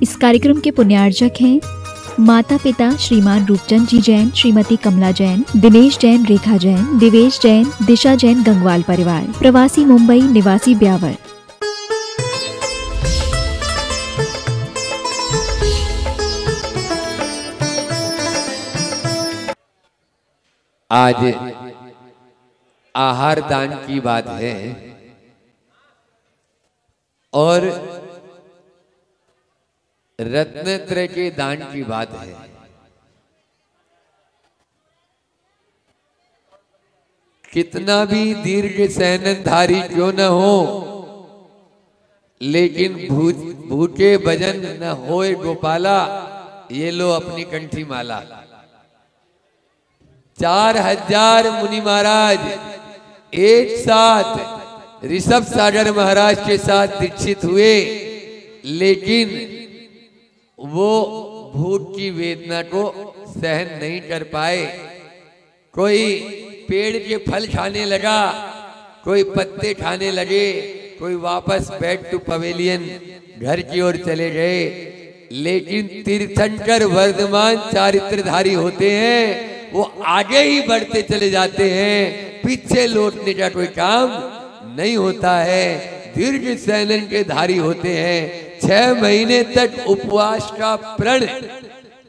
इस कार्यक्रम के पुण्यार्जक हैं माता पिता श्रीमान रूपचंद जी जैन, श्रीमती कमला जैन, दिनेश जैन, रेखा जैन, दिवेश जैन, दिशा जैन, गंगवाल परिवार, प्रवासी मुंबई, निवासी ब्यावर। आज आहार दान की बात है और रत्नत्रय के दान की बात है। कितना भी दीर्घ सहनधारी क्यों न हो, लेकिन भूखे भजन न होए गोपाला, ये लो अपनी कंठी माला। 4000 मुनि महाराज एक साथ ऋषभ सागर महाराज के साथ दीक्षित हुए, लेकिन वो भूख की वेदना को सहन नहीं कर पाए। कोई पेड़ के फल खाने लगा, कोई पत्ते खाने लगे, कोई वापस बैक टू पवेलियन घर की ओर चले गए। लेकिन तीर्थंकर वर्धमान चारित्रधारी होते हैं, वो आगे ही बढ़ते चले जाते हैं, पीछे लौटने का कोई काम नहीं होता है। दीर्घ सहन के धारी होते हैं, 6 महीने तक उपवास का प्रण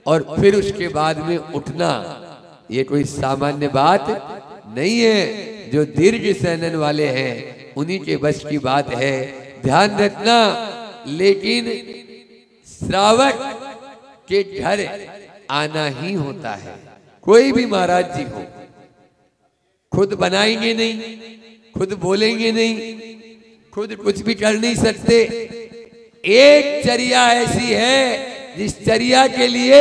और फिर उसके बाद में उठना, ये कोई सामान्य बात नहीं है। जो दीर्घ सहन वाले हैं उन्हीं के बस की बात है, ध्यान रखना। लेकिन श्रावक के घर आना ही होता है। कोई भी महाराज जी हो, खुद बनाएंगे नहीं, खुद बोलेंगे नहीं, खुद कुछ भी कर नहीं सकते। एक चर्या ऐसी है जिस चर्या के लिए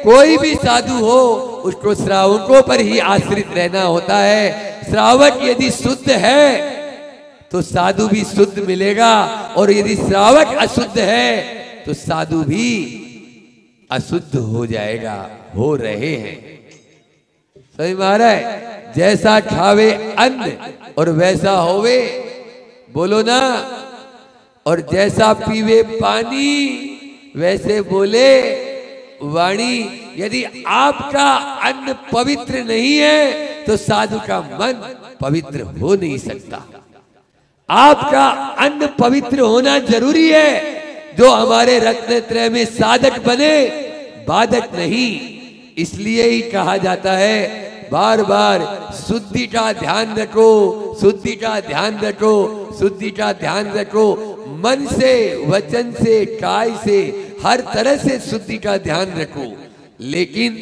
कोई भी साधु हो उसको श्रावकों पर ही आश्रित रहना होता है। श्रावक यदि शुद्ध है तो साधु भी शुद्ध मिलेगा, और यदि श्रावक अशुद्ध है तो साधु भी अशुद्ध हो जाएगा, हो रहे हैं। सही महाराज, जैसा खावे अन्न और वैसा होवे, बोलो ना। और जैसा पीवे पानी वैसे बोले वाणी। यदि आपका अन्न पवित्र नहीं है तो साधु का मन पवित्र हो नहीं सकता। आपका अन्न पवित्र होना जरूरी है, जो हमारे रत्नत्रय में साधक बने, बाधक नहीं। इसलिए ही कहा जाता है बार बार, शुद्धि का ध्यान रखो, शुद्धि का ध्यान रखो, शुद्धि का ध्यान रखो। मन से, वचन से, काय से, हर तरह से शुद्धि का ध्यान रखो। लेकिन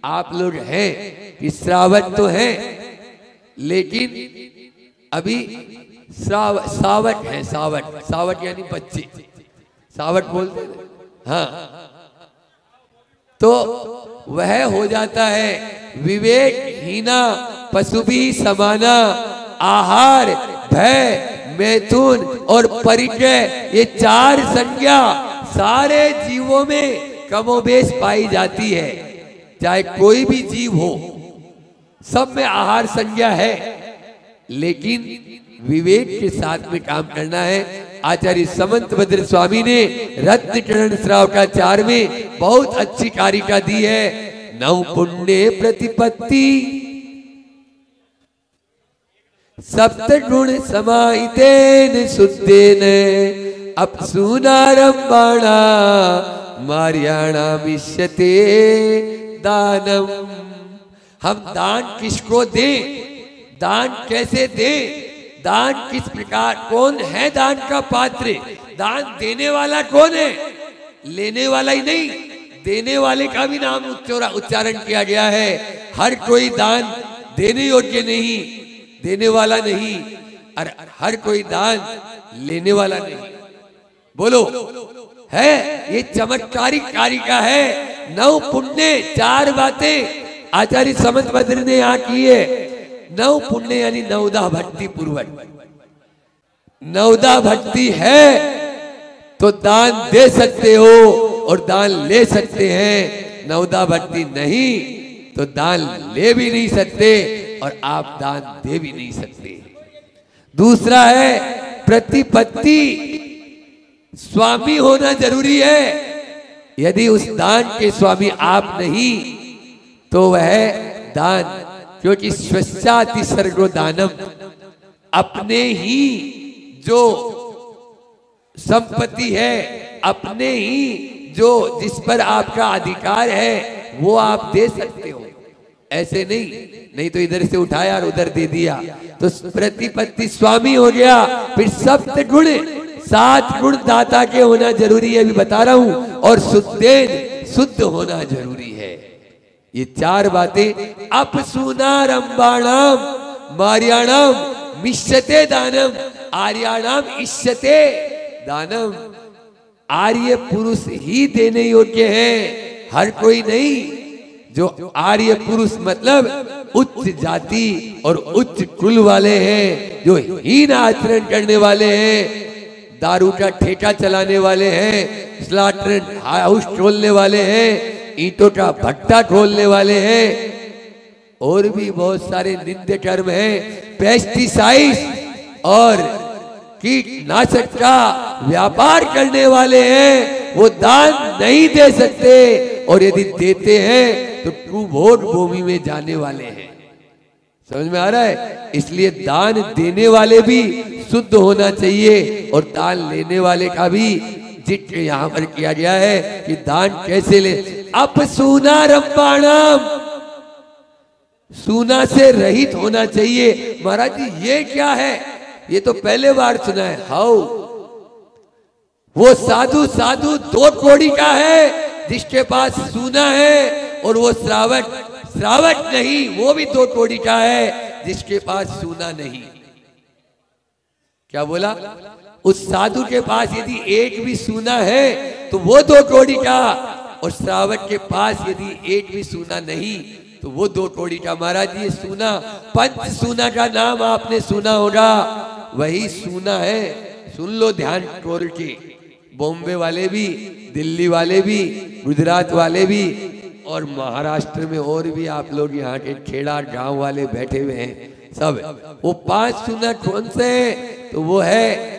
आप लोग हैं कि श्रावक तो हैं, लेकिन अभी सावक हैं। सावक, सावक यानी बच्चे, सावक बोलते हैं। हाँ, तो वह हो जाता है विवेकहीना पशु भी समाना। आहार, भय, मैथुन और परिचय, ये 4 संज्ञा सारे जीवों में कमोबेश पाई जाती है। चाहे कोई भी जीव हो, सब में आहार संज्ञा है, लेकिन विवेक के साथ में काम करना है। आचार्य समंत भद्र स्वामी ने रत्नकिरण श्रावकाचार्य में बहुत अच्छी कारिका दी है। नौ पुण्य प्रतिपत्ति सप्त गुण समाहितेन शुद्धेन अपसूनारंभाणा मार्याणा विश्यते दानम। हम दान किसको दें, दान कैसे दें, दान किस प्रकार, कौन है दान का पात्र, दान देने वाला कौन है, लेने वाला ही नहीं, देने वाले का भी नाम उच्चारण किया गया है। हर कोई दान देने योग्य नहीं, देने वाला नहीं, और हर कोई दान लेने वाला नहीं। बोलो, है ये चमत्कारी कारिका है। 9 पुण्य, 4 बातें आचार्य समंत भद्र ने यहाँ की है। 9 पुण्य यानी नवदा भक्ति पूर्वक। नवदा भक्ति है तो दान दे सकते हो और दान ले सकते हैं। नवदा भक्ति नहीं तो दान ले भी नहीं सकते और आप दान दे भी नहीं सकते। दूसरा है प्रतिपत्ति, स्वामी होना जरूरी है। यदि उस दान के स्वामी आप नहीं तो वह दान, क्योंकि स्वस्याति सर्गो दानम, अपने ही जो संपत्ति है, अपने ही जो जिस पर आपका अधिकार है वो आप दे सकते हो, ऐसे नहीं तो इधर से उठाया और उधर दे दिया तो प्रतिपत्ति स्वामी हो गया। फिर सप्त गुण 7 गुण दाता के होना जरूरी है, अभी बता रहा हूं, और शुद्ध होना जरूरी है। ये 4 बातें। अपसूनारंभाणाम मार्याणाम मिष्यते दानम आर्याणाम इष्यते दानम। आर्य पुरुष ही देने योग्य है, हर कोई नहीं। जो आर्य पुरुष मतलब उच्च जाति और उच्च कुल वाले हैं, जो हीन आचरण करने वाले हैं, दारू का ठेका चलाने वाले हैं, स्लॉटर हाउस खोलने वाले हैं, ईंटों का भट्टा खोलने वाले हैं, और भी बहुत सारे निंद्य कर्म हैं, पेस्टिसाइड और कीटनाशक का व्यापार करने वाले हैं, वो दान नहीं दे सकते, और यदि देते हैं तो कुभोग भूमि में जाने वाले हैं। समझ में आ रहा है? इसलिए दान देने वाले भी शुद्ध होना चाहिए, और दान लेने वाले का भी जिक्र यहाँ पर किया गया है कि दान कैसे ले। अपसूनारंभाणाम, सूना से रहित होना चाहिए। महाराज जी ये क्या है? ये तो पहले बार सुना है। हाउ? वो साधु 2 कौड़ी का है जिसके पास सूना है, और वो श्रावक नहीं, वो भी 2 कौड़ी का है जिसके पास सूना नहीं। क्या बोला? उस साधु के पास यदि एक भी सूना है तो वो 2 कौड़ी का, और श्रावक के पास यदि एक भी सूना नहीं तो वो 2 कौड़ी का। महाराज ये सूना, पंच सूना का नाम आपने सुना होगा, वही सूना है। सुन लो ध्यान खोल के। बॉम्बे वाले भी, दिल्ली वाले भी, गुजरात वाले भी, और महाराष्ट्र में और भी आप लोग यहाँ के खेड़ा गांव वाले बैठे हुए हैं सब। वो 5 सूना कौन से हैं? तो वो है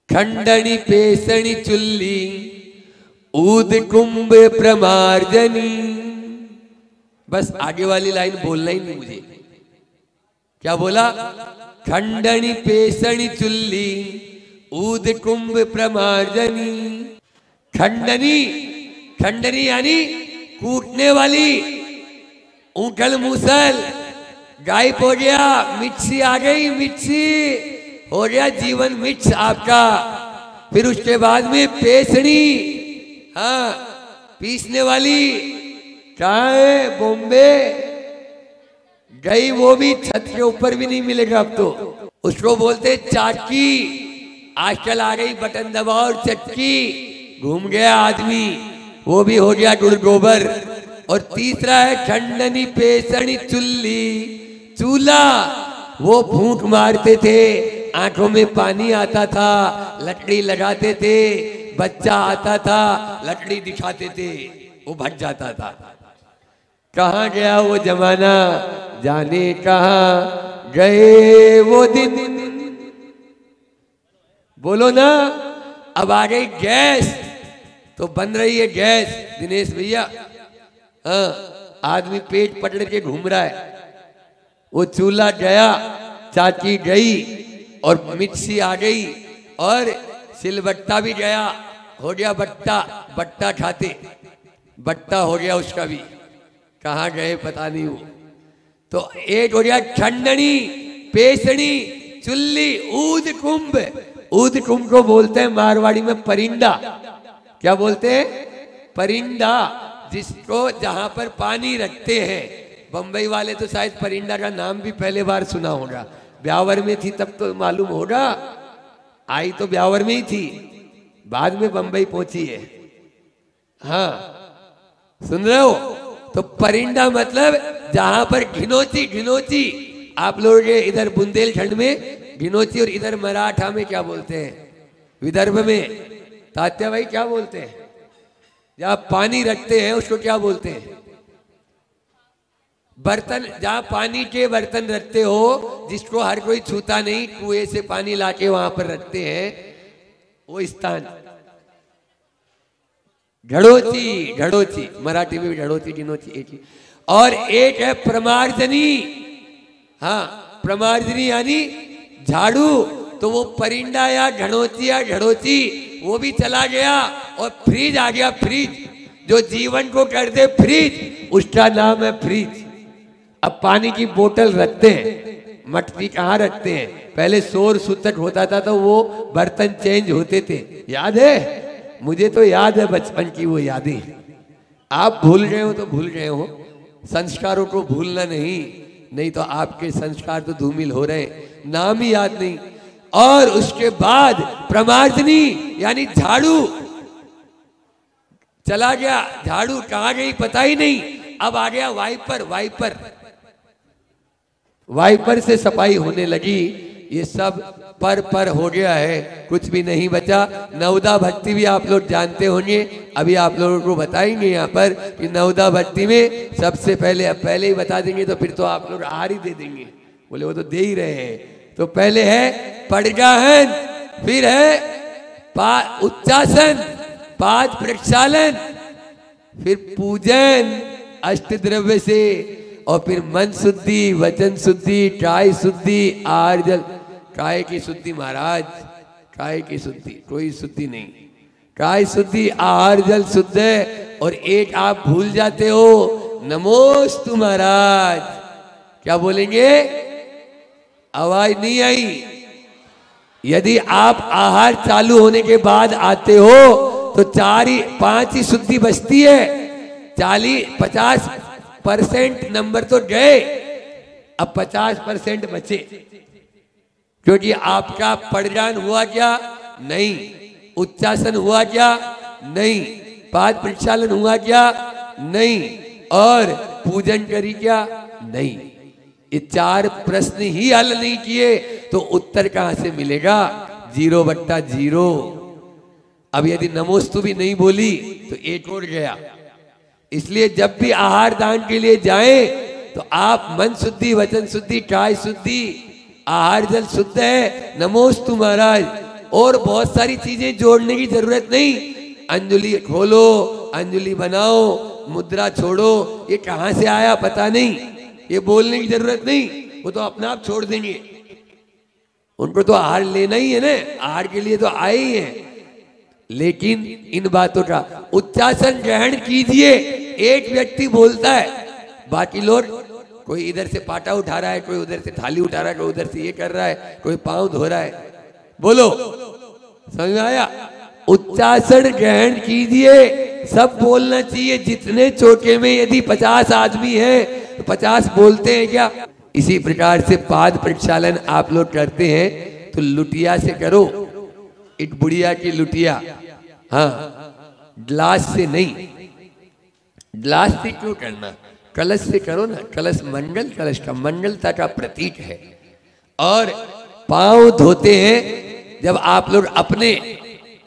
खंडनी पेसणी चुल्ली ऊद कुंभ प्रमार्जनी। बस आगे वाली लाइन बोलना ही नहीं मुझे। क्या बोला? खंडनी पेसणी चुल्ली ऊद कुंभ प्रमार्जनी। खंडनी यानी कूटने वाली, ऊखल मूसल गायब हो गया, मिर्ची आ गई, मिर्ची हो गया जीवन मिर्च आपका। फिर उसके बाद में पेसणी, हाँ पीसने वाली, कहाँ है? बॉम्बे गई, वो भी छत के ऊपर भी नहीं मिलेगा अब तो। उसको बोलते चाकी, आजकल आ गई बटन दबाओ और चक्की, घूम गया आदमी, वो भी हो गया गुड़ गोबर। और तीसरा है खंडनी पेसणी चुल्ली, चूल्हा, वो फूंक मारते थे, आंखों में पानी आता था, लकड़ी लगाते थे, बच्चा आता था, लकड़ी दिखाते थे, वो भग जाता था। कहाँ गया वो जमाना, जाने कहाँ गए वो दिन। बोलो ना। अब आ गई गैस, तो बन रही है गैस। दिनेश भैया, हाँ आदमी पेट पकड़ के घूम रहा है। वो चूल्हा गया, चाची गई, और मिक्सी आ गई, और सिलबट्टा भी गया, हो गया बट्टा, बट्टा खाते, बट्टा हो गया उसका भी, कहाँ गए पता नहीं। वो तो एक हो गया खंडनी पेसणी चुल्ली ऊद कुंभ। ऊद कुंभ को बोलते हैं मारवाड़ी में परिंदा। क्या बोलते हैं? परिंदा, जिसको जहां पर पानी रखते हैं। बंबई वाले तो शायद परिंदा का नाम भी पहले बार सुना होगा। ब्यावर में थी तब तो मालूम होगा, आई तो ब्यावर में ही थी, बाद में बंबई पहुंची है। हाँ सुन रहे हो? तो परिंदा मतलब जहां पर घिनौची, आप लोग इधर बुंदेलखंड में घिनौची, और इधर मराठा में क्या बोलते हैं? विदर्भ में तात्या भाई क्या बोलते हैं? जहां पानी रखते हैं उसको क्या बोलते हैं? बर्तन, जहां पानी के बर्तन रखते हो, जिसको हर कोई छूता नहीं, कुएं से पानी लाके वहां पर रखते हैं, वो स्थान। ढड़ोची, ढड़ोची मराठी में भी ढड़ोची ढिनोची एक ही। और एक है प्रमार्जनी। हाँ, प्रमार्जनी यानी झाड़ू। तो वो परिंदा या ढड़ोची या ढड़ोची वो भी चला गया और फ्रिज आ गया। फ्रिज जो जीवन को कर दे फ्रिज, उसका नाम है फ्रिज। अब पानी की बोतल रखते हैं, मटकी कहाँ रखते हैं? पहले शोर सूतक होता था तो वो बर्तन चेंज होते थे, याद है? मुझे तो याद है बचपन की वो यादें। आप भूल गए हो तो भूल गए हो, संस्कारों को भूलना नहीं तो आपके संस्कार तो धूमिल हो रहे, नाम ही याद नहीं। और उसके बाद प्रमार्जनी यानी झाड़ू चला गया, झाड़ू कहाँ गई पता ही नहीं। अब आ गया वाइपर। वाइपर वाइपर से सफाई होने लगी। ये सब पर हो गया है, कुछ भी नहीं बचा। नवदा भक्ति भी आप लोग जानते होंगे, अभी आप लोगों को बताएंगे यहाँ पर कि नवदा भक्ति में सबसे पहले, अब पहले ही बता देंगे तो फिर तो आप लोग आहार ही दे देंगे, बोले वो तो दे ही रहे हैं। तो पहले है पड़गाहन, फिर है उच्चासन, 5 प्रक्षालन, फिर पूजन अष्टद्रव्य से, और फिर मन शुद्धि, वचन शुद्धि, काय शुद्धि, आहार जल। काय की शुद्धि महाराज, काय की शुद्धि, कोई शुद्धि नहीं। काय शुद्धि, आहार जल शुद्ध है। और एक आप भूल जाते हो, नमोस्तु महाराज। क्या बोलेंगे? आवाज नहीं आई। यदि आप आहार चालू होने के बाद आते हो तो 5 ही शुद्धि बचती है। 50% नंबर तो गए, अब 50% बचे। क्योंकि आपका पड़गान हुआ क्या? नहीं। उच्चासन हुआ क्या? नहीं। 5 प्रक्षालन हुआ क्या? नहीं। और पूजन करी क्या? नहीं। ये 4 प्रश्न ही हल नहीं किए तो उत्तर कहां से मिलेगा? 0/0। अब यदि नमोस्तु भी नहीं बोली तो एक और गया। इसलिए जब भी आहार दान के लिए जाएं तो आप मन शुद्धि, वचन शुद्धि, काय शुद्धि, आहार जल शुद्ध है, नमोस्तु महाराज। और बहुत सारी चीजें जोड़ने की जरूरत नहीं। अंजलि खोलो, अंजलि बनाओ, मुद्रा छोड़ो, ये कहां से आया पता नहीं, ये बोलने की जरूरत नहीं, वो तो अपने आप छोड़ देंगे। उनको तो आहार लेना ही है ना, आहार के लिए तो आए ही हैं। लेकिन इन बातों का उच्चासन ग्रहण कीजिए। एक व्यक्ति बोलता है, बाकी लोग, कोई इधर से पाटा उठा रहा है, कोई उधर से थाली उठा रहा है, कोई उधर से ये कर रहा है, कोई पांव धो रहा है। बोलो, समझ में आया? उच्चासन ग्रहण कीजिए, सब बोलना चाहिए। जितने चौके में यदि 50 आदमी है तो 50 बोलते हैं क्या? इसी प्रकार से पाद प्रक्षालन आप लोग करते हैं तो लुटिया से करो, एक बुढ़िया की लुटिया। हाँ, ग्लास से नहीं। ग्लास से क्यों करना? कलश से करो ना। कलश मंगल, कलश का मंगलता का प्रतीक है। और पांव धोते हैं जब आप लोग अपने,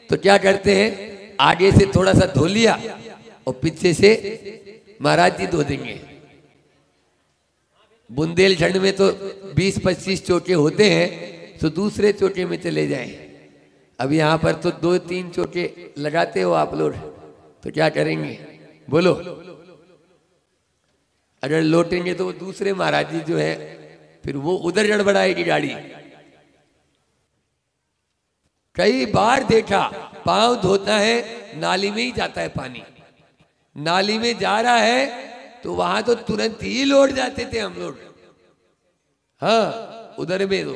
तो क्या करते हैं? आगे से थोड़ा सा धो लिया और पीछे से महाराज जी धो देंगे। बुंदेलखंड में तो 20-25 चौके होते हैं, तो दूसरे चौके में चले जाएं। अब यहाँ पर तो 2-3 चौके लगाते हो आप लोग, तो क्या करेंगे? बोलो। अगर लौटेंगे तो वो दूसरे महाराज जी जो है फिर वो उधर गड़बड़ाएगी गाड़ी। कई बार देखा, पांव धोता है, नाली में ही जाता है पानी। नाली में जा रहा है तो वहां तो तुरंत ही लौट जाते थे हम लोग। हाँ, उधर में तो,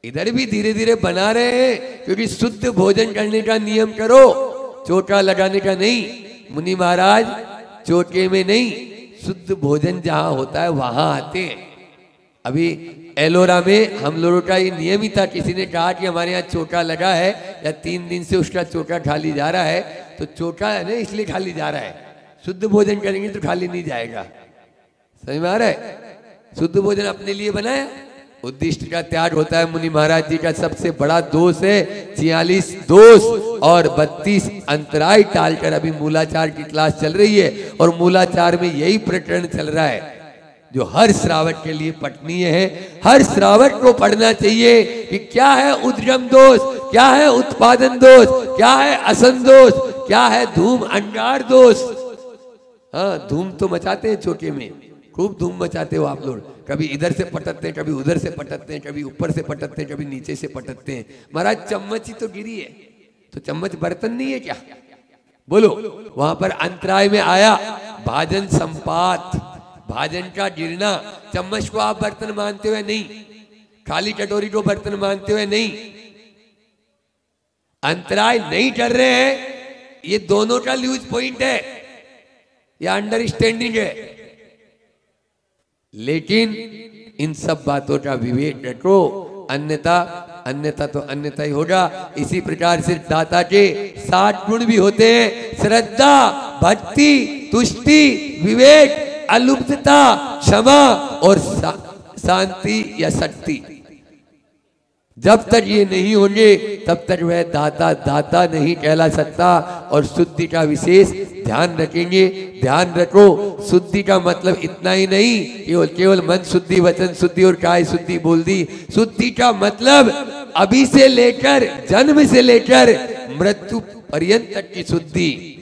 इधर भी धीरे धीरे बना रहे हैं, क्योंकि शुद्ध भोजन करने का नियम करो, चोटा लगाने का नहीं। मुनि महाराज चोटे में नहीं, शुद्ध भोजन जहां होता है वहां आते हैं। अभी एलोरा में हम लोगों का ये नियम ही था, किसी ने कहा कि हमारे यहाँ चोटा लगा है या 3 दिन से उसका चोटा खाली जा रहा है, तो चोटा है ना इसलिए खाली जा रहा है। शुद्ध भोजन करेंगे तो खाली नहीं जाएगा। समझ में आ रहा है? शुद्ध भोजन अपने लिए बनाया, उद्दिष्ट का त्याग होता है। मुनि महाराज जी का सबसे बड़ा दोष है 46 दोष और 32 अंतराय टालकर अभी मूलाचार की क्लास चल रही है, और मूलाचार में यही प्रकरण चल रहा है जो हर श्रावक के लिए पठनीय है। हर श्रावक को पढ़ना चाहिए कि क्या है उद्गम दोष, क्या है उत्पादन दोष, क्या है असंतोष, क्या है धूम अंगार दोष। हाँ, धूम तो मचाते हैं चोटे में, खूब धूम मचाते हो आप लोग, कभी इधर से पटकते हैं, कभी उधर से पटकते हैं, कभी ऊपर से पटकते हैं, कभी नीचे से पटकते हैं। महाराज चम्मच ही तो गिरी है, तो चम्मच बर्तन नहीं है क्या? बोलो। वहां पर अंतराय में आया भाजन संपात, भाजन का गिरना। चम्मच को आप बर्तन मानते हुए नहीं, खाली कटोरी को बर्तन मानते हुए नहीं, अंतराय नहीं कर रहे हैं। ये दोनों का लूज पॉइंट है, या अंडरस्टैंडिंग है। लेकिन इन सब बातों का विवेक रखो, अन्यथा तो अन्यथा ही होगा। इसी प्रकार से दाता के 7 गुण भी होते हैं, श्रद्धा, भक्ति, तुष्टि, विवेक, अलुप्तता, क्षमा और शांति या शक्ति। जब तक ये नहीं होंगे तब तक वह दाता नहीं कहला सकता। और शुद्धि का विशेष ध्यान रखेंगे। ध्यान रखो, शुद्धि का मतलब इतना ही नहीं केवल मन शुद्धि, वचन शुद्धि और काय शुद्धि बोल दी। शुद्धि का मतलब अभी से लेकर, जन्म से लेकर मृत्यु पर्यंत तक की शुद्धि।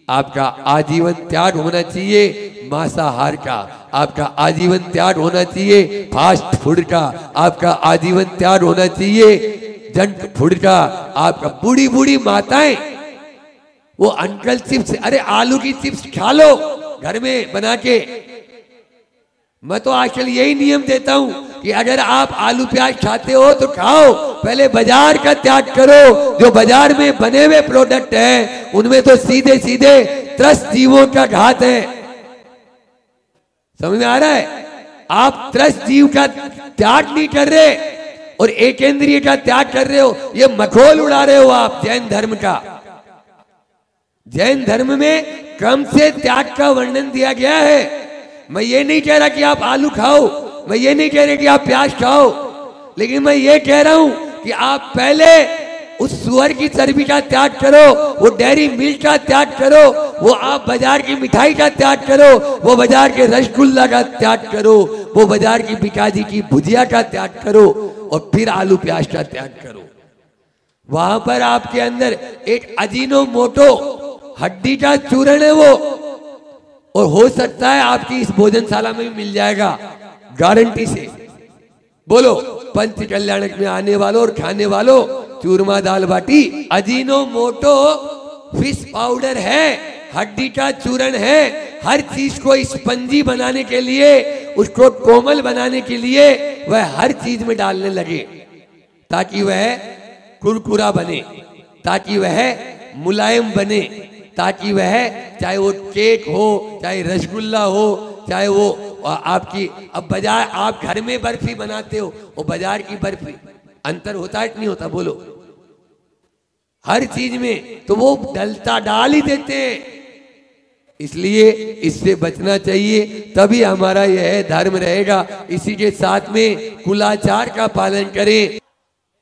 आपका आजीवन त्याग होना चाहिए मांसाहार का, आपका आजीवन त्याग होना चाहिए फास्ट फूड का, आपका आजीवन त्याग होना चाहिए जंक फूड का। आपका बूढ़ी बूढ़ी माताएं वो अंकल चिप्स, अरे आलू की चिप्स खा लो घर में बना के। मैं तो आजकल यही नियम देता हूं कि अगर आप आलू प्याज खाते हो तो खाओ, पहले बाजार का त्याग करो। जो बाजार में बने हुए प्रोडक्ट हैं उनमें तो सीधे सीधे त्रस्त जीवों का घात है। समझ में आ रहा है? आप त्रस्त जीव का त्याग नहीं कर रहे और एकेंद्रिय का त्याग कर रहे हो, ये मखौल उड़ा रहे हो आप जैन धर्म का। जैन धर्म में क्रम से त्याग का वर्णन दिया गया है। मैं ये नहीं कह रहा कि आप आलू खाओ, मैं ये नहीं कह रहा कि आप प्याज खाओ, लेकिन मैं ये कह रहा हूं कि आप पहले उस सुअर की चर्बी का त्याग करो, वो डेयरी मिल्क का त्याग करो, वो आप बाजार की मिठाई का त्याग करो, वो बाजार के रसगुल्ला का त्याग करो, वो बाजार की बिकाजी की भुजिया का त्याग करो और फिर आलू प्याज का त्याग करो। वहां पर आपके अंदर एक अजीनोमोटो हड्डी का चूर्ण है वो, और हो सकता है आपकी इस भोजनशाला में भी मिल जाएगा गारंटी से। बोलो, पंच कल्याणक में आने वालों और खाने वालों, चूरमा दाल बाटी अजीनोमोटो फिश पाउडर है, हड्डी का चूर्ण है। हर चीज को स्पंजी बनाने के लिए, उसको कोमल बनाने के लिए वह हर चीज में डालने लगे ताकि वह कुरकुरा बने, ताकि वह मुलायम बने, ताकि वह चाहे वो केक हो, चाहे रसगुल्ला हो, चाहे वो आपकी, अब बाजार आप घर में बर्फी बनाते हो और बाजार की बर्फी, अंतर होता है कि नहीं होता? बोलो। हर चीज में तो वो डलता डाल ही देते हैं, इसलिए इससे बचना चाहिए, तभी हमारा यह धर्म रहेगा। इसी के साथ में कुलाचार का पालन करें।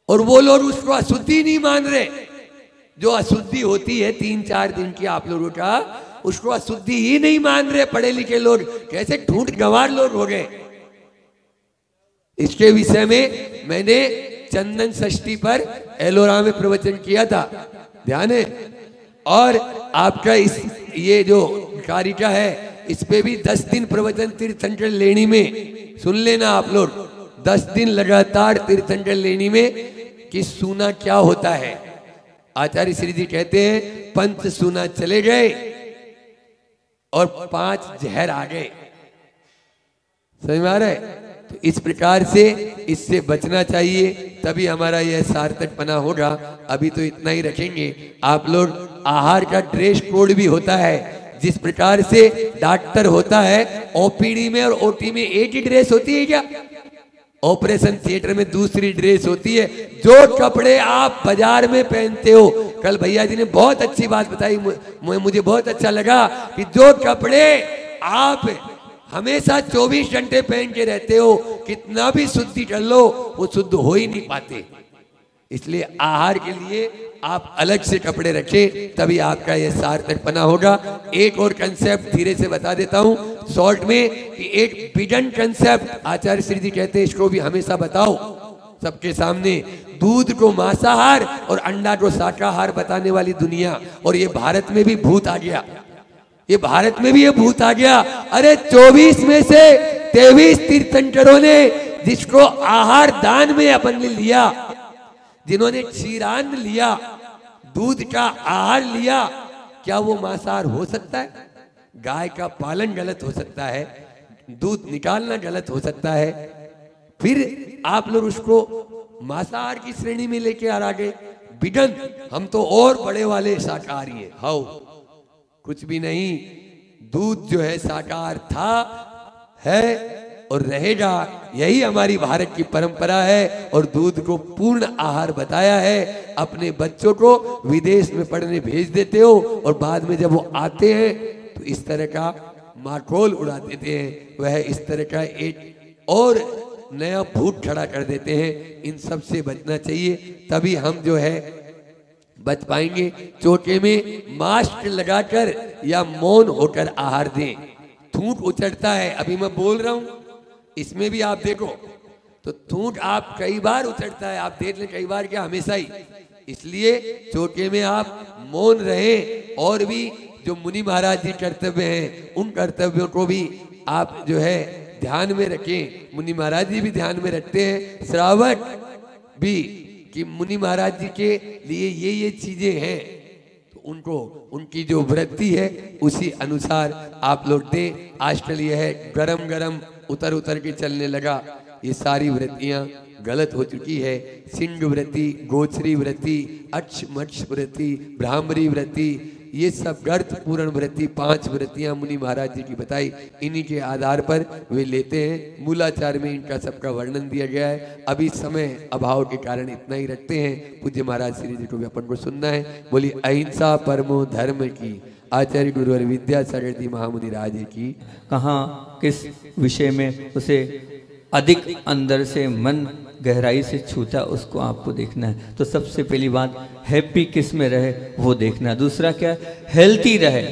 और वो लोग उसको अशुद्धि नहीं मान रहे, जो अशुद्धि होती है 3-4 दिन की आप लोगों का, उसको अशुद्धि ही नहीं मान रहे पढ़े लिखे लोग। कैसे ठूठ गंवार लोग हो गए। इसके विषय में मैंने चंदन षष्ठी पर एलोरा में प्रवचन किया था, ध्यान है। और आपका इस ये जो कारिका है इस पे भी 10 दिन प्रवचन तीर्थंकर लेनी में सुन लेना आप लोग। 10 दिन लगातार तीर्थंकर लेनी में कि सूना क्या होता है। आचार्य श्री जी कहते हैं पंच सूना चले गए और 5 जहर आ गए। समझ में आ रहा है? तो इस प्रकार से इससे बचना चाहिए, तभी हमारा यह सार्थकपना होगा। अभी तो इतना ही रखेंगे। आप लोग आहार का ड्रेस कोड भी होता है, जिस प्रकार से डॉक्टर होता है ओपीडी में और ओटी में एक ही ड्रेस होती है क्या? ऑपरेशन थिएटर में दूसरी ड्रेस होती है। जो कपड़े आप बाजार में पहनते हो, कल भैया जी ने बहुत अच्छी बात बताई, मुझे बहुत अच्छा लगा कि जो कपड़े आप हमेशा 24 घंटे पहन के रहते हो, कितना भी शुद्धि कर लो वो शुद्ध हो ही नहीं पाते। इसलिए आहार के लिए आप अलग से कपड़े रखें, तभी आपका यह सार्थकपना होगा। एक और कंसेप्ट धीरे से बता देता हूं शॉर्ट में, कि एक बिडन कंसेप्ट आचार्य श्री जी कहते हैं, इसको भी हमेशा बताओ। सबके सामने, दूध को मांसाहार और अंडा को शाकाहार बताने वाली दुनिया, और ये भारत में भी भूत आ गया, ये भारत में भी ये भूत आ गया। अरे 24 में से 23 तीर्थंकरों ने जिसको आहार दान में अपन ने लिया, जिन्होंने क्षीरान्न लिया, दूध का आहार लिया, क्या वो मांसाहार हो सकता है? गाय का पालन गलत हो सकता है, दूध निकालना गलत हो सकता है, फिर आप लोग उसको मांसाहार की श्रेणी में लेके आ गए। बिगन, हम तो और बड़े वाले शाकाहारी हैं। हाउ, कुछ भी नहीं। दूध जो है शाकाहार था, है और रहेगा। यही हमारी भारत की परंपरा है, और दूध को पूर्ण आहार बताया है। अपने बच्चों को विदेश में पढ़ने भेज देते हो, और बाद में जब वो आते हैं तो इस तरह का माखौल उड़ा देते हैं, वह इस तरह का एक और नया भूत खड़ा कर देते हैं। इन सब से बचना चाहिए, तभी हम जो है बच पाएंगे। चोटे में मास्क लगाकर या मौन होकर आहार दें। थूक उचड़ता है, अभी मैं बोल रहा हूं, इसमें भी आप देखो तो थूक आप कई बार उचड़ता है, आप देख लें कई बार क्या, हमेशा ही। इसलिए चोटे में आप मौन रहें, और भी जो मुनि महाराज जी कर्तव्य हैं, उन कर्तव्यों को भी आप जो है ध्यान में रखें। मुनि महाराज जी भी ध्यान में रखते हैं, श्रावक भी, कि मुनि महाराज जी के लिए ये चीजें हैं, तो उनको उनकी जो वृत्ति है उसी अनुसार आप लोग दें। आजकल यह है गरम गरम उतर उतर के चलने लगा, ये सारी वृत्तियां गलत हो चुकी है। सिंह वृत्ति, गोचरी वृत्ति, अक्ष मक्ष वृत्ति, ब्राह्मरी वृत्ति, ये सब गर्त पूर्ण वृत्ति, 5 वृत्तियां मुनि महाराज जी की बताई। इन्हीं के आधार पर वे लेते हैं। मूलाचार में इनका सबका वर्णन दिया गया है। अभी समय अभाव के कारण इतना ही रखते हैं। पूज्य महाराज श्री जी को भी अपन को सुनना है। बोली अहिंसा परमो धर्म की, आचार्य गुरुवर विद्यासागर जी महामुनि राज की। कहाँ किस विषय में उसे अधिक अंदर से मन गहराई से छूता, उसको आपको देखना है। तो सबसे पहली बात, हैप्पी किस में रहे वो देखना। दूसरा क्या, हेल्थी रहे,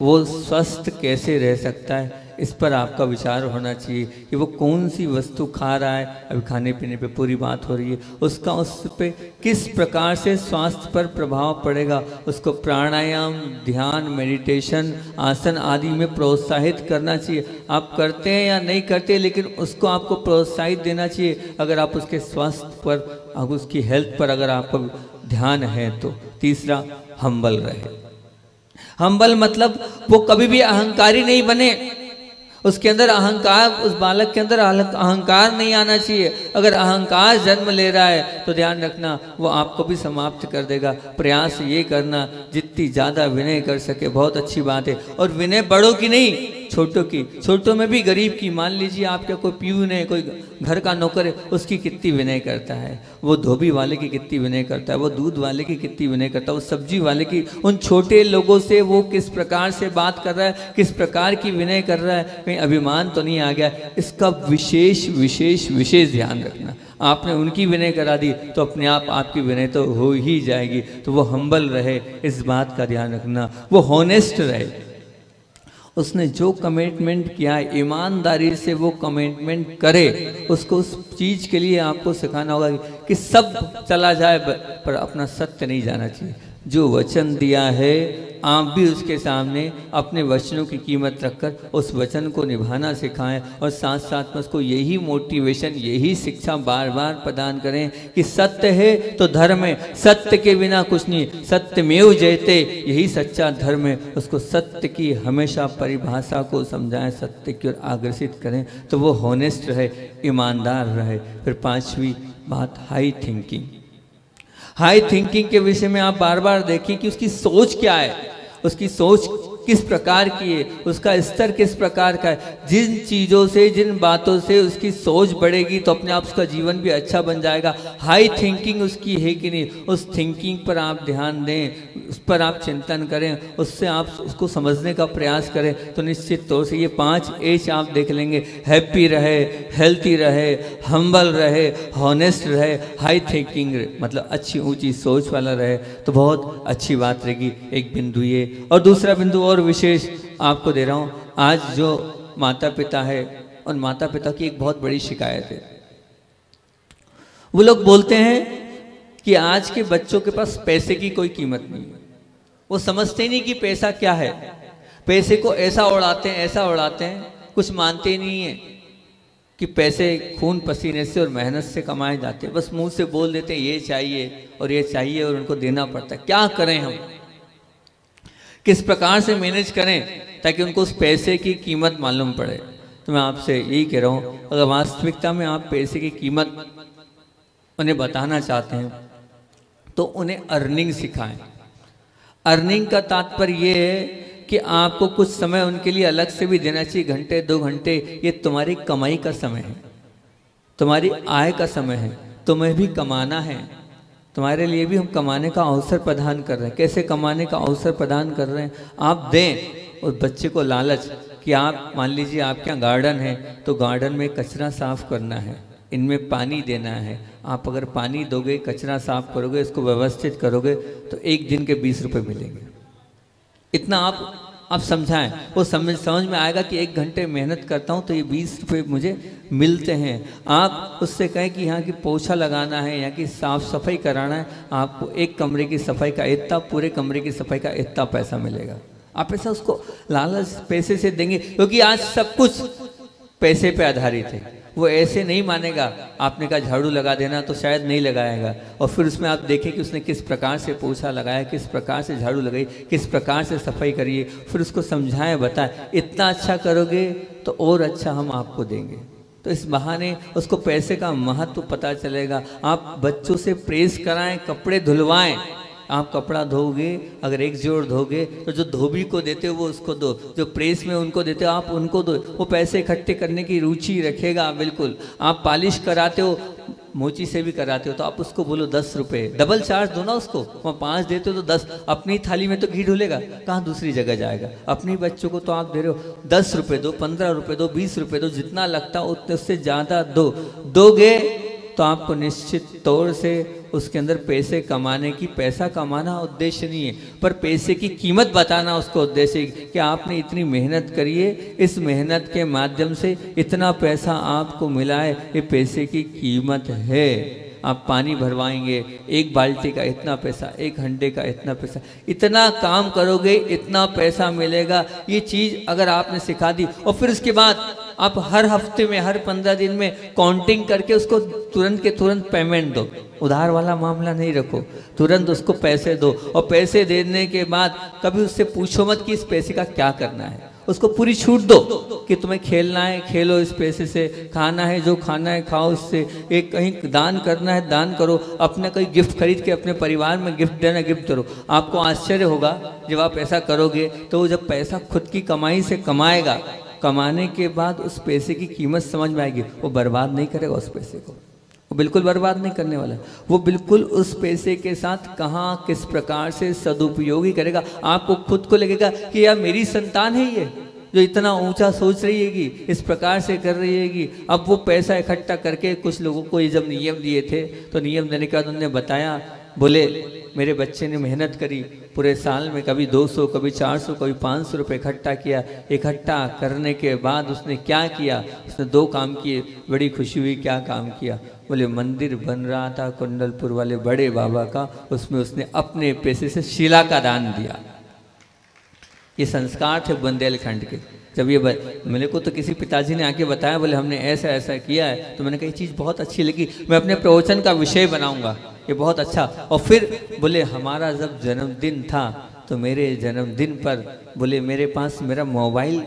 वो स्वस्थ कैसे रह सकता है, इस पर आपका विचार होना चाहिए कि वो कौन सी वस्तु खा रहा है। अभी खाने पीने पे पूरी बात हो रही है, उसका उस पे किस प्रकार से स्वास्थ्य पर प्रभाव पड़ेगा। उसको प्राणायाम, ध्यान, मेडिटेशन, आसन आदि में प्रोत्साहित करना चाहिए। आप करते हैं या नहीं करते, लेकिन उसको आपको प्रोत्साहित देना चाहिए अगर आप उसके स्वास्थ्य पर, उसकी हेल्थ पर अगर आपको ध्यान है तो। तीसरा, हम्बल रहे। हम्बल मतलब वो कभी भी अहंकारी नहीं बने, उसके अंदर अहंकार, उस बालक के अंदर अहंकार नहीं आना चाहिए। अगर अहंकार जन्म ले रहा है तो ध्यान रखना वो आपको भी समाप्त कर देगा। प्रयास ये करना जितनी ज़्यादा विनय कर सके बहुत अच्छी बात है। और विनय बड़ों की नहीं, छोटों की। छोटों में भी गरीब की, मान लीजिए आपका कोई प्यून है, कोई घर का नौकर है, उसकी कितनी विनय करता है, वो धोबी वाले की कितनी विनय करता है, वो दूध वाले की कितनी विनय करता है, वो सब्जी वाले की। उन छोटे लोगों से वो किस प्रकार से बात कर रहा है, किस प्रकार की विनय कर रहा है, कहीं अभिमान तो नहीं आ गया, इसका विशेष विशेष विशेष ध्यान रखना। आपने उनकी विनय करा दी तो अपने आप आपकी विनय तो हो ही जाएगी। तो वो हम्बल रहे, इस बात का ध्यान रखना। वो हॉनेस्ट रहे, उसने जो कमिटमेंट किया है ईमानदारी से वो कमिटमेंट करे। उसको उस चीज़ के लिए आपको सिखाना होगा कि सब चला जाए पर अपना सत्य नहीं जाना चाहिए। जो वचन दिया है आप भी उसके सामने अपने वचनों की कीमत रखकर उस वचन को निभाना सिखाएं, और साथ साथ में उसको यही मोटिवेशन, यही शिक्षा बार बार प्रदान करें कि सत्य है तो धर्म है, सत्य के बिना कुछ नहीं, सत्यमेव जयते, यही सच्चा धर्म है। उसको सत्य की हमेशा परिभाषा को समझाएं, सत्य की ओर आग्रसित करें, तो वो हॉनेस्ट रहे, ईमानदार रहे। फिर 5वीं बात, हाई थिंकिंग। हाई थिंकिंग के विषय में आप बार बार देखें कि उसकी सोच क्या है, उसकी सोच किस प्रकार की है, उसका स्तर किस प्रकार का है। जिन चीज़ों से, जिन बातों से उसकी सोच बढ़ेगी तो अपने आप उसका जीवन भी अच्छा बन जाएगा। हाई थिंकिंग उसकी है कि नहीं, उस थिंकिंग पर आप ध्यान दें, उस पर आप चिंतन करें, उससे आप उसको समझने का प्रयास करें, तो निश्चित तौर से ये 5 एच आप देख लेंगे। हैप्पी रहे, हेल्थी रहे, हम्बल रहे, हॉनेस्ट रहे, हाई थिंकिंग मतलब अच्छी ऊंची सोच वाला रहे, तो बहुत अच्छी बात रहेगी। एक बिंदु ये, और दूसरा बिंदु और विशेष आपको दे रहा हूँ। आज जो माता पिता है, उन माता पिता की एक बहुत बड़ी शिकायत है, वो लोग बोलते हैं कि आज के बच्चों के पास पैसे की कोई कीमत नहीं है, वो समझते नहीं कि पैसा क्या है, पैसे को ऐसा उड़ाते हैं, कुछ मानते नहीं है कि पैसे खून पसीने से और मेहनत से कमाए जाते हैं। बस मुंह से बोल देते हैं ये चाहिए और ये चाहिए और उनको देना पड़ता है। क्या करें हम, किस प्रकार से मैनेज करें ताकि उनको उस पैसे की कीमत मालूम पड़े। तो मैं आपसे यही कह रहा हूँ, अगर वास्तविकता में आप पैसे की कीमत उन्हें बताना चाहते हैं तो उन्हें अर्निंग सिखाएं। अर्निंग का तात्पर्य ये है कि आपको कुछ समय उनके लिए अलग से भी देना चाहिए, घंटे 2 घंटे। ये तुम्हारी कमाई का समय है, तुम्हारी आय का समय है, तुम्हें भी कमाना है, तुम्हारे लिए भी हम कमाने का अवसर प्रदान कर रहे हैं। कैसे कमाने का अवसर प्रदान कर रहे हैं, आप दें उस बच्चे को लालच कि आप मान लीजिए आपके यहाँ गार्डन है तो गार्डन में कचरा साफ करना है, इनमें पानी देना है। आप अगर पानी दोगे, कचरा साफ करोगे, इसको व्यवस्थित करोगे तो एक दिन के 20 रुपये मिलेंगे। इतना आप समझाएं, वो समझ में आएगा कि 1 घंटे मेहनत करता हूँ तो ये 20 रुपये मुझे मिलते हैं। आप उससे कहें कि यहाँ की पोछा लगाना है, यहाँ की साफ सफाई कराना है, आपको 1 कमरे की सफाई का इतना, पूरे कमरे की सफाई का इतना पैसा मिलेगा। आप ऐसा उसको लालच पैसे से देंगे, क्योंकि आज सब कुछ पैसे पे आधारित है। वो ऐसे नहीं मानेगा। आपने कहा झाड़ू लगा देना तो शायद नहीं लगाएगा, और फिर उसमें आप देखें कि उसने किस प्रकार से पोछा लगाया, किस प्रकार से झाड़ू लगाई, किस प्रकार से सफाई करिए, फिर उसको समझाएं, बताएं। इतना अच्छा करोगे तो और अच्छा हम आपको देंगे। तो इस बहाने उसको पैसे का महत्व पता चलेगा। आप बच्चों से प्रेस कराएं, कपड़े धुलवाएं। आप कपड़ा धोगे, अगर 1 जोड़ धोगे तो जो धोबी को देते हो वो उसको दो, जो प्रेस में उनको देते हो आप उनको दो। वो पैसे इकट्ठे करने की रुचि रखेगा। बिल्कुल आप पॉलिश कराते हो, मोची से भी कराते हो तो आप उसको बोलो 10 रुपये, डबल चार्ज दो ना उसको। वहाँ 5 देते हो तो 10, अपनी थाली में तो घी ढुलेगा, कहाँ दूसरी जगह जाएगा। अपनी बच्चों को तो आप दे रहे हो 10 रुपये दो, 15 रुपये दो, 20 रुपये दो, जितना लगता उतने उससे ज़्यादा दोगे तो आपको निश्चित तौर से उसके अंदर पैसे कमाने की, पैसा कमाना उद्देश्य नहीं है, पर पैसे की कीमत बताना उसको उद्देश्य है कि आपने इतनी मेहनत करी है, इस मेहनत के माध्यम से इतना पैसा आपको मिला है, ये पैसे की कीमत है। आप पानी भरवाएंगे, 1 बाल्टी का इतना पैसा, 1 घंटे का इतना पैसा, इतना काम करोगे इतना पैसा मिलेगा। ये चीज़ अगर आपने सिखा दी और फिर उसके बाद आप हर हफ्ते में, हर 15 दिन में काउंटिंग करके उसको तुरंत के तुरंत पेमेंट दो। उधार वाला मामला नहीं रखो, तुरंत उसको पैसे दो। और पैसे देने के बाद कभी उससे पूछो मत कि इस पैसे का क्या करना है। उसको पूरी छूट दो कि तुम्हें खेलना है खेलो इस पैसे से, खाना है जो खाना है खाओ इससे, एक कहीं दान करना है दान करो, अपने कोई गिफ्ट खरीद के अपने परिवार में गिफ्ट देना गिफ्ट करो। आपको आश्चर्य होगा जब आप ऐसा करोगे तो वो जब पैसा खुद की कमाई से कमाएगा, कमाने के बाद उस पैसे की कीमत समझ में आएगी। वो बर्बाद नहीं करेगा उस पैसे को, वो बिल्कुल बर्बाद नहीं करने वाला। वो बिल्कुल उस पैसे के साथ कहाँ किस प्रकार से सदुपयोगी करेगा। आपको खुद को लगेगा कि यार मेरी संतान है ये जो इतना ऊंचा सोच रही है कि इस प्रकार से कर रही है कि अब वो पैसा इकट्ठा करके कुछ लोगों को ये जब नियम दिए थे तो नियम देने के बाद उन्होंने बताया, बोले मेरे बच्चे ने मेहनत करी पूरे साल में, कभी 200 कभी 400 कभी 500 रुपये इकट्ठा किया। इकट्ठा करने के बाद उसने क्या किया, उसने 2 काम किए, बड़ी खुशी हुई। क्या काम किया? बोले मंदिर बन रहा था कुंडलपुर वाले बड़े बाबा का, उसमें उसने अपने पैसे से शिला का दान दिया। ये संस्कार थे बुंदेलखंड के। जब ये मेरे को तो किसी पिताजी ने आके बताया, बोले हमने ऐसा ऐसा किया है, तो मैंने कहा ये चीज़ बहुत अच्छी लगी, मैं अपने प्रवचन का विषय बनाऊंगा, ये बहुत अच्छा। और फिर बोले हमारा जब जन्मदिन था तो मेरे जन्मदिन पर बोले मेरे पास मेरा मोबाइल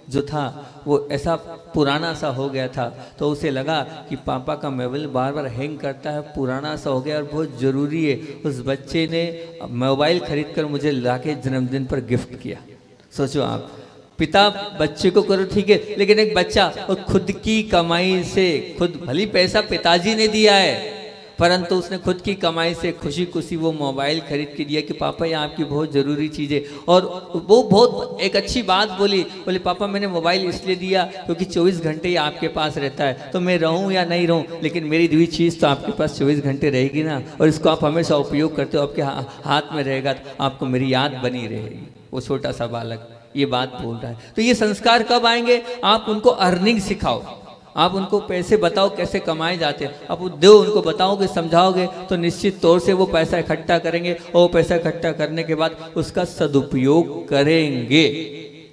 जो था वो ऐसा पुराना सा हो गया था, तो उसे लगा कि पापा का मोबाइल बार बार हैंग करता है, पुराना सा हो गया और बहुत ज़रूरी है। उस बच्चे ने मोबाइल खरीद कर मुझे लाके जन्मदिन पर गिफ्ट किया। सोचो आप, पिता बच्चे को करो ठीक है, लेकिन एक बच्चा और खुद की कमाई से, खुद भली पैसा पिताजी ने दिया है परंतु उसने खुद की कमाई से खुशी खुशी वो मोबाइल खरीद के दिया कि पापा ये आपकी बहुत ज़रूरी चीज़ है। और वो बहुत एक अच्छी बात बोली, बोले पापा मैंने मोबाइल इसलिए दिया क्योंकि 24 घंटे ही आपके पास रहता है, तो मैं रहूं या नहीं रहूं लेकिन मेरी दी चीज़ तो आपके पास 24 घंटे रहेगी ना, और इसको आप हमेशा उपयोग करते हो, आपके हाथ में रहेगा तो आपको मेरी याद बनी रहेगी। वो छोटा सा बालक ये बात बोल रहा है। तो ये संस्कार कब आएंगे? आप उनको अर्निंग सिखाओ, आप उनको पैसे बताओ कैसे कमाए जाते हैं, आप दो, उनको बताओगे, समझाओगे तो निश्चित तौर से वो पैसा इकट्ठा करेंगे और वो पैसा इकट्ठा करने के बाद उसका सदुपयोग करेंगे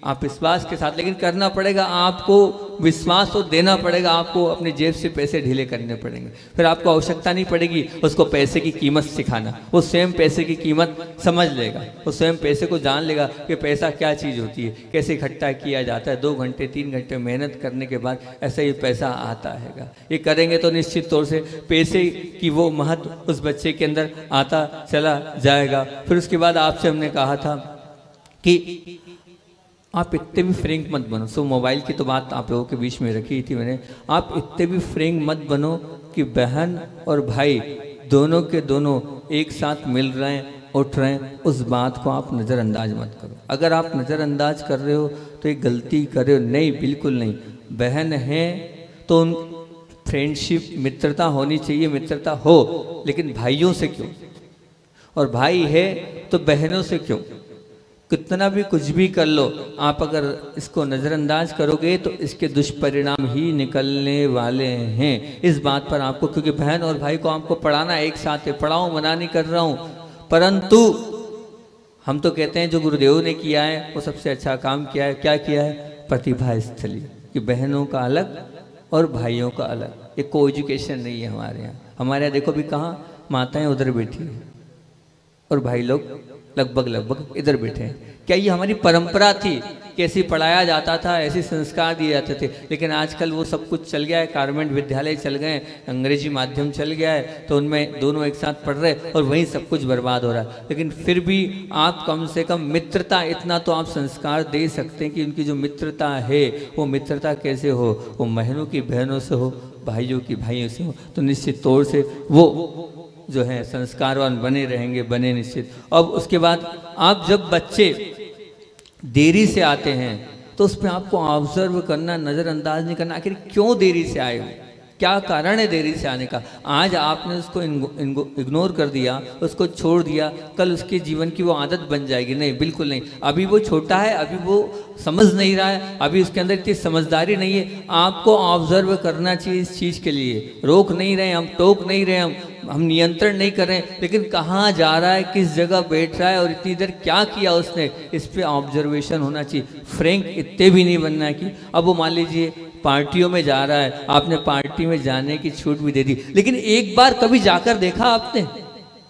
आप विश्वास के साथ। लेकिन करना पड़ेगा, आपको विश्वास तो देना पड़ेगा, आपको अपनी जेब से पैसे ढीले करने पड़ेंगे। फिर आपको आवश्यकता नहीं पड़ेगी उसको पैसे की कीमत सिखाना, वो स्वयं पैसे की कीमत समझ लेगा, वो स्वयं पैसे को जान लेगा कि पैसा क्या चीज़ होती है, कैसे इकट्ठा किया जाता है। 2 घंटे 3 घंटे मेहनत करने के बाद ऐसा ही पैसा आता है। ये करेंगे तो निश्चित तौर से पैसे की वो महत्व उस बच्चे के अंदर आता चला जाएगा। फिर उसके बाद आपसे हमने कहा था कि आप इतने भी फ्रेंक मत बनो। सो मोबाइल की तो बात आप लोगों के बीच में रखी थी मैंने। आप इतने भी फ्रेंक मत बनो कि बहन और भाई दोनों के दोनों एक साथ मिल रहे हैं, उठ रहे हैं, उस बात को आप नज़रअंदाज मत करो। अगर आप नज़रअंदाज कर रहे हो तो एक गलती कर रहे हो। नहीं, बिल्कुल नहीं। बहन है तो उन फ्रेंडशिप मित्रता होनी चाहिए, मित्रता हो, लेकिन भाइयों से क्यों? और भाई है तो बहनों से क्यों? कितना भी कुछ भी कर लो, आप अगर इसको नज़रअंदाज करोगे तो इसके दुष्परिणाम ही निकलने वाले हैं। इस बात पर आपको, क्योंकि बहन और भाई को आपको पढ़ाना एक साथ है, पढ़ाऊँ मना नहीं कर रहा हूँ, परंतु हम तो कहते हैं जो गुरुदेव ने किया है वो सबसे अच्छा काम किया है। क्या किया है? प्रतिभा स्थली, कि बहनों का अलग और भाइयों का अलग। ये को एजुकेशन नहीं है हमारे यहाँ। हमारे यहाँ देखो भी कहाँ माताएं उधर बैठी हैं और भाई लोग लगभग इधर बैठे हैं। क्या ये हमारी परंपरा थी? कैसे पढ़ाया जाता था, ऐसे संस्कार दिए जाते थे। लेकिन आजकल वो सब कुछ चल गया है, कॉन्वेंट विद्यालय चल गए, अंग्रेजी माध्यम चल गया है, तो उनमें दोनों एक साथ पढ़ रहे और वहीं सब कुछ बर्बाद हो रहा है। लेकिन फिर भी आप कम से कम मित्रता, इतना तो आप संस्कार दे सकते हैं कि उनकी जो मित्रता है वो मित्रता कैसे हो, वो बहनों की बहनों से हो, भाइयों की भाइयों से हो, तो निश्चित तौर से वो जो है संस्कारवान बने रहेंगे, बने निश्चित। अब उसके बाद आप जब बच्चे देरी से आते हैं तो उस पर आपको ऑब्जर्व करना, नज़रअंदाज नहीं करना। आखिर क्यों देरी से आए हो, क्या कारण है देरी से आने का? आज आपने उसको इग्नोर कर दिया, उसको छोड़ दिया, कल उसके जीवन की वो आदत बन जाएगी। नहीं, बिल्कुल नहीं। अभी वो छोटा है, अभी वो समझ नहीं रहा है, अभी उसके अंदर इतनी समझदारी नहीं है। आपको ऑब्जर्व करना चाहिए इस चीज़ के लिए। रोक नहीं रहे हम, टोक नहीं रहे हम नियंत्रण नहीं कर रहे हैं, लेकिन कहाँ जा रहा है, किस जगह बैठ रहा है और इतनी देर क्या किया उसने, इस पे ऑब्जर्वेशन होना चाहिए। फ्रैंक इतने भी नहीं बनना है कि अब वो मान लीजिए पार्टियों में जा रहा है, आपने पार्टी में जाने की छूट भी दे दी, लेकिन एक बार कभी जाकर देखा आपने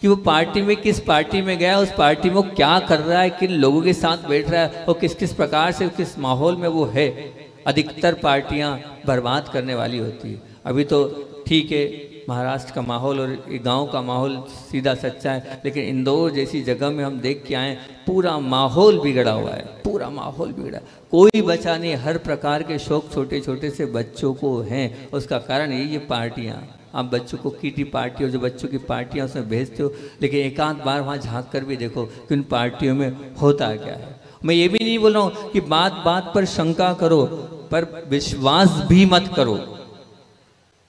कि वो पार्टी में, किस पार्टी में गया, उस पार्टी में वो क्या कर रहा है, किन लोगों के साथ बैठ रहा है और किस किस प्रकार से, किस माहौल में वो है। अधिकतर पार्टियां बर्बाद करने वाली होती है। अभी तो ठीक है, महाराष्ट्र का माहौल और गांव का माहौल सीधा सच्चा है, लेकिन इंदौर जैसी जगह में हम देख के आए, पूरा माहौल बिगड़ा हुआ है, पूरा माहौल बिगड़ा। कोई बचा नहीं, हर प्रकार के शौक छोटे छोटे से बच्चों को हैं। उसका कारण यही है पार्टियाँ। आप बच्चों को किटी पार्टी और जो बच्चों की पार्टियाँ उसमें भेजते हो, लेकिन एकांत बार वहाँ झांक कर भी देखो कि उन पार्टियों में होता क्या है। मैं ये भी नहीं बोल रहा हूँ कि बात बात पर शंका करो, पर विश्वास भी मत करो।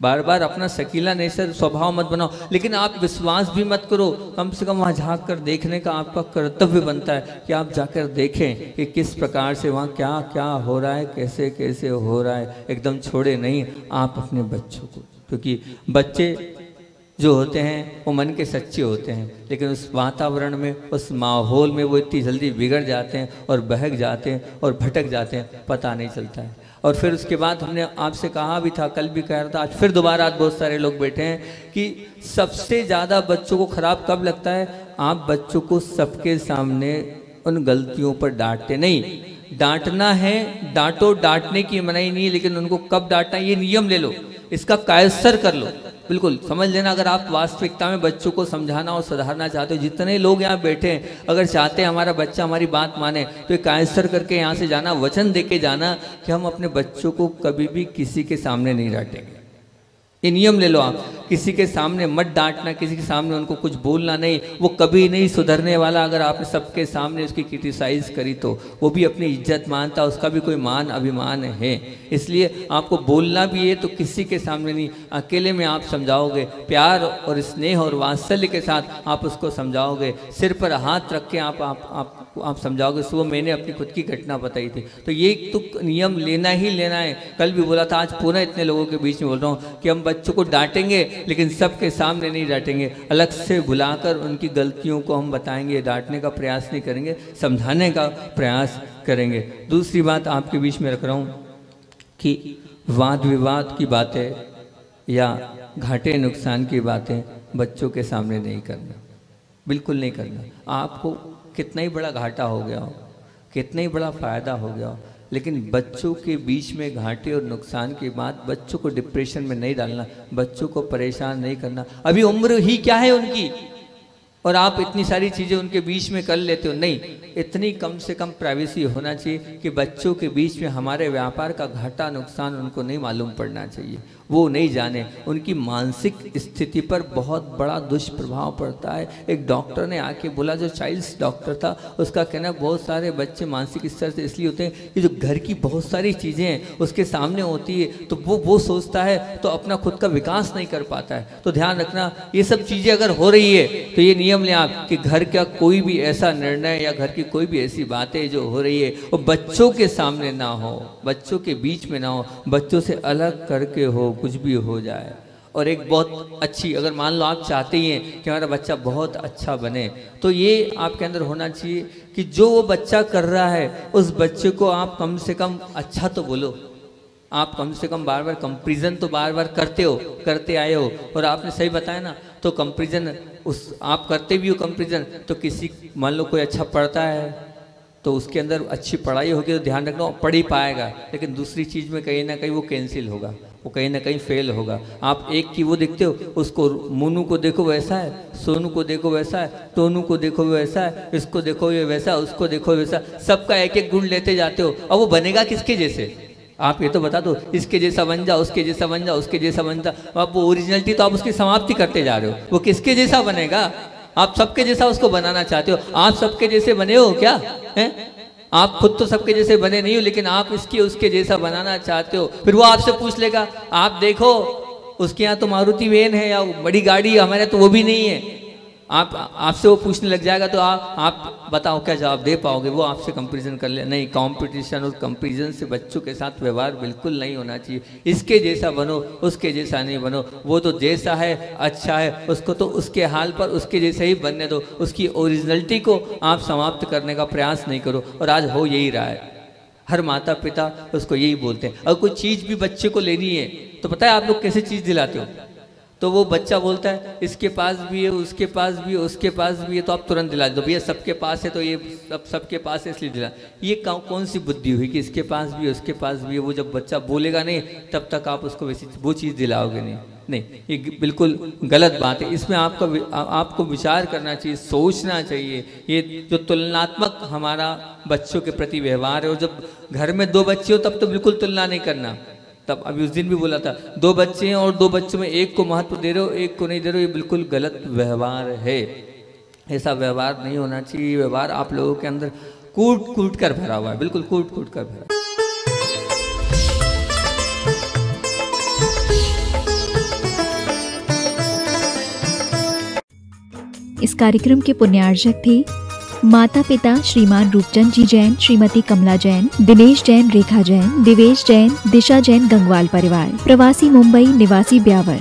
बार बार अपना शकीला नेचर स्वभाव मत बनाओ, लेकिन आप विश्वास भी मत करो। कम से कम वहाँ झांक कर देखने का आपका कर्तव्य बनता है कि आप जाकर देखें कि किस प्रकार से वहाँ क्या क्या हो रहा है, कैसे कैसे हो रहा है। एकदम छोड़े नहीं आप अपने बच्चों को, क्योंकि बच्चे जो होते हैं वो मन के सच्चे होते हैं, लेकिन उस वातावरण में, उस माहौल में वो इतनी जल्दी बिगड़ जाते हैं और बहक जाते हैं और भटक जाते हैं, पता नहीं चलता है। और फिर उसके बाद हमने आपसे कहा भी था, कल भी कह रहा था, आज फिर दोबारा बहुत सारे लोग बैठे हैं कि सबसे ज़्यादा बच्चों को खराब कब लगता है? आप बच्चों को सबके सामने उन गलतियों पर डांटते नहीं। डांटना है, डांटो, डांटने की मनाही नहीं है, लेकिन उनको कब डांटना ये नियम ले लो, इसका कायसर कर लो। बिल्कुल समझ लेना, अगर आप वास्तविकता में बच्चों को समझाना और सुधारना चाहते हो, जितने लोग यहाँ बैठे हैं, अगर चाहते हैं हमारा बच्चा हमारी बात माने, तो ये कायसर करके यहाँ से जाना, वचन दे के जाना कि हम अपने बच्चों को कभी भी किसी के सामने नहीं डांटेंगे। ये नियम ले लो आप। किसी के सामने मत डांटना, किसी के सामने उनको कुछ बोलना नहीं, वो कभी नहीं सुधरने वाला। अगर आपने सबके सामने उसकी क्रिटिसाइज करी तो वो भी अपनी इज्जत मानता, उसका भी कोई मान अभिमान है। इसलिए आपको बोलना भी है तो किसी के सामने नहीं, अकेले में आप समझाओगे, प्यार और स्नेह और वात्सल्य के साथ आप उसको समझाओगे, सिर पर हाथ रख के आप समझाओगे। सुबह मैंने अपनी खुद की घटना बताई थी, तो ये तो नियम लेना ही लेना है। कल भी बोला था, आज पुनः इतने लोगों के बीच में बोल रहा हूँ कि हम बच्चों को डांटेंगे लेकिन सबके सामने नहीं डांटेंगे, अलग से बुलाकर उनकी गलतियों को हम बताएंगे, डांटने का प्रयास नहीं करेंगे, समझाने का प्रयास करेंगे। दूसरी बात आपके बीच में रख रहा हूँ कि वाद विवाद की बातें या घाटे नुकसान की बातें बच्चों के सामने नहीं करना, बिल्कुल नहीं करना। आपको कितना ही बड़ा घाटा हो गया हो, कितना ही बड़ा फ़ायदा हो गया हो, लेकिन बच्चों के बीच में घाटे और नुकसान की बात, बच्चों को डिप्रेशन में नहीं डालना, बच्चों को परेशान नहीं करना। अभी उम्र ही क्या है उनकी, और आप इतनी सारी चीज़ें उनके बीच में कर लेते हो। नहीं, इतनी कम से कम प्राइवेसी होना चाहिए कि बच्चों के बीच में हमारे व्यापार का घाटा नुकसान उनको नहीं मालूम पड़ना चाहिए, वो नहीं जाने। उनकी मानसिक स्थिति पर बहुत बड़ा दुष्प्रभाव पड़ता है। एक डॉक्टर ने आके बोला, जो चाइल्ड्स डॉक्टर था, उसका कहना बहुत सारे बच्चे मानसिक स्तर से इसलिए होते हैं कि जो घर की बहुत सारी चीज़ें हैं उसके सामने होती है तो वो सोचता है तो अपना खुद का विकास नहीं कर पाता है। तो ध्यान रखना, ये सब चीज़ें अगर हो रही है तो ये नियम लें आप कि घर का कोई भी ऐसा निर्णय या घर की कोई भी ऐसी बातें जो हो रही है वो बच्चों के सामने ना हो, बच्चों के बीच में ना हो, बच्चों से अलग करके हो, कुछ भी हो जाए। और एक बहुत अच्छी, अगर मान लो आप चाहते ही हैं कि हमारा बच्चा बहुत अच्छा बने, तो ये आपके अंदर होना चाहिए कि जो वो बच्चा कर रहा है उस बच्चे को आप कम से कम अच्छा तो बोलो। आप कम से कम बार बार कंपैरिजन तो बार बार करते आए हो, और आपने सही बताया ना, तो कंपैरिजन आप करते भी हो कंपैरिजन, तो किसी मान लो कोई अच्छा पढ़ता है तो उसके अंदर अच्छी पढ़ाई होगी तो ध्यान रखना पढ़ ही पाएगा, लेकिन दूसरी चीज़ में कहीं ना कहीं वो कैंसिल होगा, वो कहीं ना कहीं फेल होगा। आप एक की वो देखते हो, उसको मोनू को देखो वैसा है, सोनू को देखो वैसा है, टोनू को देखो वैसा है, इसको देखो ये वैसा, उसको देखो वैसा, सबका एक एक गुण लेते जाते हो। अब वो बनेगा किसके जैसे? आप ये तो बता दो, इसके जैसा बन जा, उसके जैसा बन जा, उसके जैसा बन जा। आप वो ओरिजिनलिटी तो आप उसकी समाप्ति करते जा रहे हो, वो किसके जैसा बनेगा? आप सबके जैसा उसको बनाना चाहते हो। आप सबके जैसे बने हो क्या? हैं? आप खुद तो सबके जैसे बने नहीं हो, लेकिन आप इसकी उसके जैसा बनाना चाहते हो। फिर वो आपसे पूछ लेगा, आप देखो उसके यहाँ तो मारुति वैन है या बड़ी गाड़ी है, हमारे तो वो भी नहीं है। आपसे वो पूछने लग जाएगा तो आप बताओ क्या जवाब दे पाओगे? वो आपसे कंपैरिजन कर ले। नहीं, कंपटीशन और कंपैरिजन से बच्चों के साथ व्यवहार बिल्कुल नहीं होना चाहिए। इसके जैसा बनो, उसके जैसा नहीं बनो। वो तो जैसा है अच्छा है, उसको तो उसके हाल पर उसके जैसे ही बनने दो। उसकी ओरिजिनलिटी को आप समाप्त करने का प्रयास नहीं करो, और आज हो यही रहा है। हर माता पिता उसको यही बोलते हैं। अगर कोई चीज़ भी बच्चे को लेनी है तो पता है आप लोग कैसे चीज़ दिलाते हो? तो वो बच्चा बोलता है इसके पास भी है, उसके पास भी है, उसके पास भी है, तो आप तुरंत दिला दो। भैया सबके पास है तो ये सबके पास है इसलिए दिला। ये कौन सी बुद्धि हुई कि इसके पास भी है, उसके पास भी है? वो जब बच्चा बोलेगा नहीं तब तक आप उसको वैसी वो चीज़ दिलाओगे नहीं, ये बिल्कुल गलत बात है। इसमें आपको विचार करना चाहिए, सोचना चाहिए। ये जो तुलनात्मक हमारा बच्चों के प्रति व्यवहार है, और जब घर में 2 बच्चे हो तब तो बिल्कुल तुलना नहीं करना। तब अभी उस दिन भी बोला था, 2 बच्चे हैं और 2 बच्चों में एक को महत्व दे रहे हो, एक को नहीं दे रहे हो, ये बिल्कुल गलत व्यवहार है। ऐसा व्यवहार नहीं होना चाहिए। व्यवहार आप लोगों के अंदर कूट कर भरा हुआ है, बिल्कुल कूट कर भरा। इस कार्यक्रम के पुण्यार्चक थे माता पिता श्रीमान रूपचंद जी जैन, श्रीमती कमला जैन, दिनेश जैन, रेखा जैन, दिवेश जैन, दिशा जैन गंगवाल परिवार, प्रवासी मुंबई, निवासी ब्यावर।